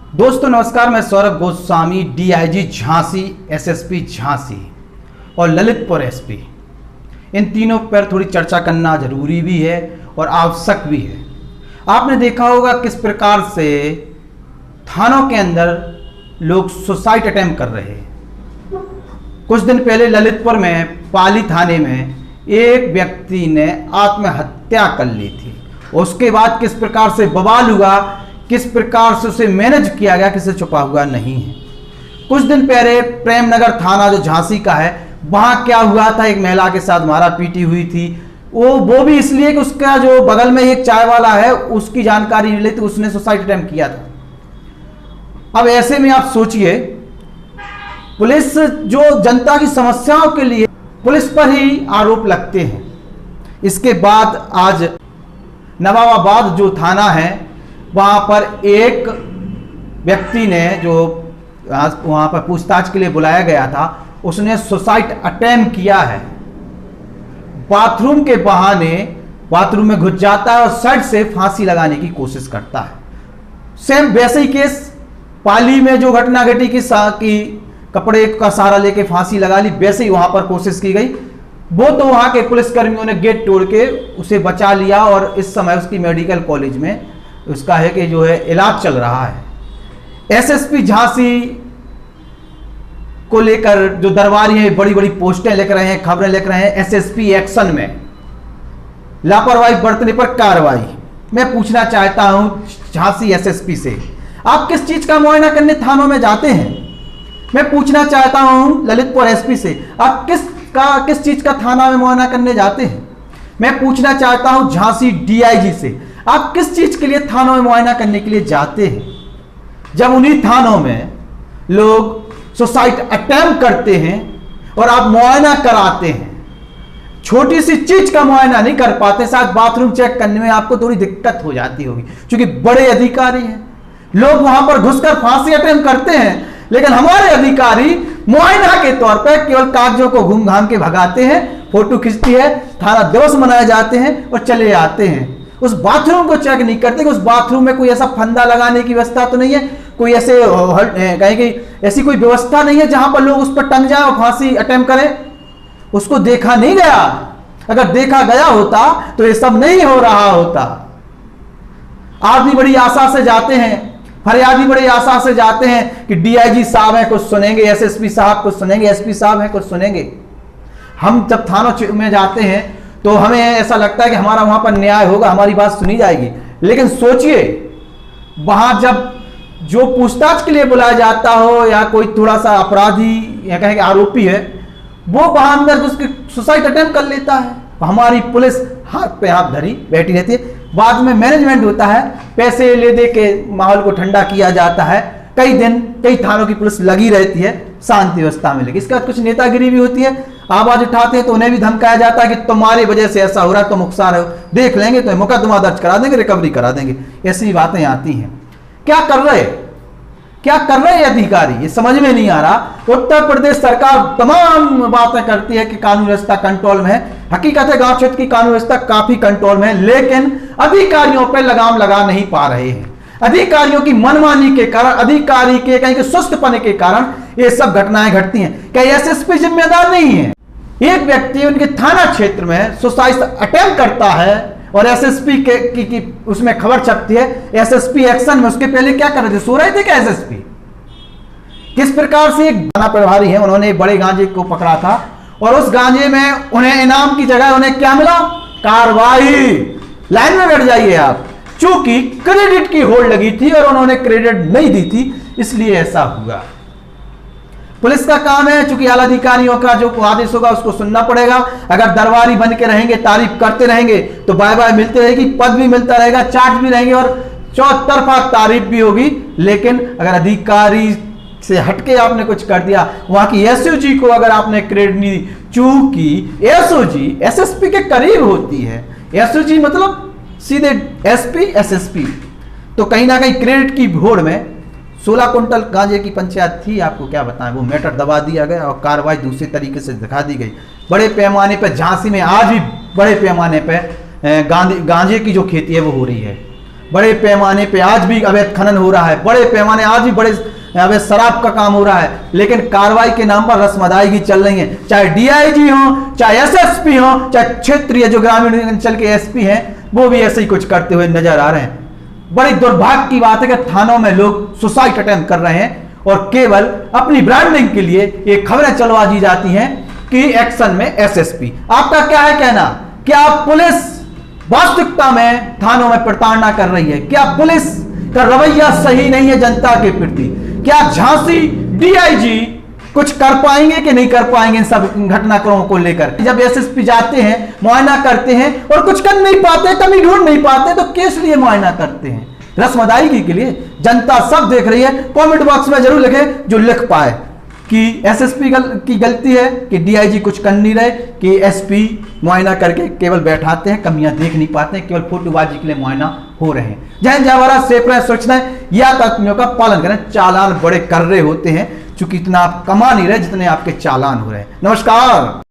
दोस्तों नमस्कार, मैं सौरभ गोस्वामी, डीआईजी झांसी, एसएसपी झांसी और ललितपुर एसपी, इन तीनों पर थोड़ी चर्चा करना जरूरी भी है और आवश्यक भी है। आपने देखा होगा किस प्रकार से थानों के अंदर लोग सुसाइड अटेम्प्ट कर रहे हैं। कुछ दिन पहले ललितपुर में पाली थाने में एक व्यक्ति ने आत्महत्या कर ली थी। उसके बाद किस प्रकार से बवाल हुआ, किस प्रकार से उसे मैनेज किया गया, किसी छुपा हुआ नहीं है। कुछ दिन पहले प्रेमनगर थाना जो झांसी का है, वहां क्या हुआ था, एक महिला के साथ मारा पीटी हुई थी। वो भी इसलिए कि उसका जो बगल में एक चाय वाला है, उसकी जानकारी मिली थी, उसने सुसाइड अटेम्प्ट किया था। अब ऐसे में आप सोचिए, पुलिस जो जनता की समस्याओं के लिए पुलिस पर ही आरोप लगते हैं। इसके बाद आज नवाबाबाद जो थाना है, वहां पर एक व्यक्ति ने जो वहां पर पूछताछ के लिए बुलाया गया था, उसने सुसाइड अटेम्प्ट किया है। बाथरूम के बहाने बाथरूम में घुस जाता है और शर्ट से फांसी लगाने की कोशिश करता है। सेम वैसे ही केस पाली में जो घटना घटी कि कपड़े का सहारा लेके फांसी लगा ली, वैसे ही वहां पर कोशिश की गई। वो तो वहां के पुलिसकर्मियों ने गेट तोड़ के उसे बचा लिया और इस समय उसकी मेडिकल कॉलेज में उसका है कि जो है इलाज चल रहा है। एसएसपी झांसी को लेकर जो दरबारी है, बड़ी बड़ी पोस्टें लिख रहे हैं, खबरें लिख रहे हैं, एसएसपी एक्शन में, लापरवाही बरतने पर कार्रवाई। मैं पूछना चाहता हूं झांसी एसएसपी से, आप किस चीज का मुआयना करने थानों में जाते हैं? मैं पूछना चाहता हूं ललितपुर एसपी से, आप किस चीज का थाना में मुआयना करने जाते हैं? मैं पूछना चाहता हूं झांसी डीआईजी से, आप किस चीज के लिए थानों में मुआयना करने के लिए जाते हैं, जब उन्हीं थानों में लोग सुसाइड अटेम्प्ट करते हैं और आप मुआयना कराते हैं? छोटी सी चीज का मुआयना नहीं कर पाते, शायद बाथरूम चेक करने में आपको थोड़ी दिक्कत हो जाती होगी, क्योंकि बड़े अधिकारी हैं। लोग वहां पर घुसकर फांसी अटेम्प्ट करते हैं, लेकिन हमारे अधिकारी मुआयना के तौर पर केवल कागजों को घूम घाम के भगाते हैं, फोटो खींचती है, थाना दिवस मनाए जाते हैं और चले आते हैं। उस बाथरूम को चेक नहीं करते कि उस बाथरूम में कोई ऐसा फंदा लगाने की व्यवस्था तो नहीं है, कोई ऐसे कहीं कि ऐसी कोई व्यवस्था नहीं है जहां पर लोग उस पर टंग जाए और फांसी अटेम्प्ट करें। उसको देखा नहीं गया। अगर देखा गया होता तो ये सब नहीं हो रहा होता। आदमी बड़ी आशा से जाते हैं, फरियादी बड़ी आशा से जाते हैं कि डीआईजी साहब हैं कुछ सुनेंगे, एसएसपी साहब कुछ सुनेंगे, एसपी साहब हैं कुछ सुनेंगे। हम जब थानों में जाते हैं तो हमें ऐसा लगता है कि हमारा वहां पर न्याय होगा, हमारी बात सुनी जाएगी। लेकिन सोचिए, वहां जब जो पूछताछ के लिए बुलाया जाता हो या कोई थोड़ा सा अपराधी या कहें आरोपी है, वो वहां अंदर उसके सुसाइड अटेम्प्ट कर लेता है, हमारी पुलिस हाथ पे हाथ धरी बैठी रहती है। बाद में मैनेजमेंट होता है, पैसे ले दे के माहौल को ठंडा किया जाता है। कई दिन कई थानों की पुलिस लगी रहती है शांति व्यवस्था में, लेकिन इसके बाद कुछ नेतागिरी भी होती है। आवाज उठाते हैं तो उन्हें भी धमकाया जाता है कि तुम्हारी वजह से ऐसा हो रहा है, तुम उकसा रहे हो, देख लेंगे तो मुकदमा दर्ज करा देंगे, रिकवरी करा देंगे। ऐसी बातें आती हैं। क्या कर रहे अधिकारी, ये समझ में नहीं आ रहा। उत्तर प्रदेश सरकार तमाम बातें करती है कि कानून व्यवस्था कंट्रोल में है। हकीकत है गांव क्षेत्र की कानून व्यवस्था काफी कंट्रोल में है, लेकिन अधिकारियों पर लगाम लगा नहीं पा रहे हैं। अधिकारियों की मनमानी के कारण, अधिकारी के कहीं के सुस्तपने के कारण ये सब घटनाएं घटती हैं। क्या एसएसपी जिम्मेदार नहीं है? एक व्यक्ति उनके थाना क्षेत्र में सुसाइड अटेम्प्ट करता है और एसएसपी की उसमें खबर छपती है, एसएसपी एक्शन में। उसके पहले क्या कर रहे थे, सो रहे थे क्या एसएसपी? किस प्रकार से एक थाना प्रभारी है, उन्होंने बड़े गांजे को पकड़ा था और उस गांजे में उन्हें इनाम की जगह उन्हें क्या मिला? कार्रवाई। लाइन में बैठ जाइए आप। चूंकि क्रेडिट की होड़ लगी थी और उन्होंने क्रेडिट नहीं दी थी, इसलिए ऐसा हुआ। पुलिस का काम है, चूंकि आला अधिकारियों का जो आदेश होगा उसको सुनना पड़ेगा। अगर दरबारी बन के रहेंगे, तारीफ करते रहेंगे तो बाय बाय मिलती रहेगी, पद भी मिलता रहेगा, चार्ज भी रहेंगे और चौतरफा तारीफ भी होगी। लेकिन अगर अधिकारी से हटके आपने कुछ कर दिया, वहां की एसओजी को अगर आपने क्रेडिट नहीं दी, चूंकि एसओजी एसएसपी के करीब होती है, एसओजी मतलब सीधे एसपी एसएसपी, तो कहीं ना कहीं क्रेडिट की होड़ में 16 कुंटल गांजे की पंचायत थी। आपको क्या बताएं, वो मैटर दबा दिया गया और कार्रवाई दूसरे तरीके से दिखा दी गई। बड़े पैमाने पर झांसी में आज भी बड़े पैमाने पर गांजे की जो खेती है वो हो रही है। बड़े पैमाने पे आज भी अवैध खनन हो रहा है, बड़े पैमाने आज भी बड़े अवैध शराब का काम हो रहा है, लेकिन कार्रवाई के नाम पर रस्मदायगी चल रही है। चाहे डीआईजी हो, चाहे एसएसपी हो, चाहे क्षेत्रीय जो ग्रामीण अंचल के एसपी हैं, वो भी ऐसे ही कुछ करते हुए नजर आ रहे हैं। बड़ी दुर्भाग्य की बात है कि थानों में लोग सुसाइड अटेम्प्ट कर रहे हैं और केवल अपनी ब्रांडिंग के लिए ये खबरें चलवा दी जाती हैं कि एक्शन में एसएसपी। आपका क्या है कहना? क्या पुलिस वास्तविकता में थानों में प्रताड़ना कर रही है? क्या पुलिस का रवैया सही नहीं है जनता के प्रति? क्या झांसी डीआईजी कुछ कर पाएंगे कि नहीं कर पाएंगे इन सब घटनाक्रमों को लेकर? जब एसएसपी जाते हैं, मुआयना करते हैं और कुछ कर नहीं पाते, कमी ढूंढ नहीं पाते, तो किस लिए मुआयना करते हैं? रस्मदायगी के लिए। जनता सब देख रही है। कमेंट बॉक्स में जरूर लिखे जो लिख पाए कि एसएसपी की गलती है कि डीआईजी कुछ कर नहीं रहे, कि एसपी मुआयना करके केवल बैठाते हैं, कमियां देख नहीं पाते हैं, केवल फोटोबाजी के लिए मुआयना हो रहे हैं। जय हिंद, जय भारत, सेफ रहें, सुरक्षित रहें, यातायात नियमों का पालन करें। चालान बड़े कर रहे होते हैं, चूंकि इतना आप कमा नहीं रहे जितने आपके चालान हो रहे हैं। नमस्कार।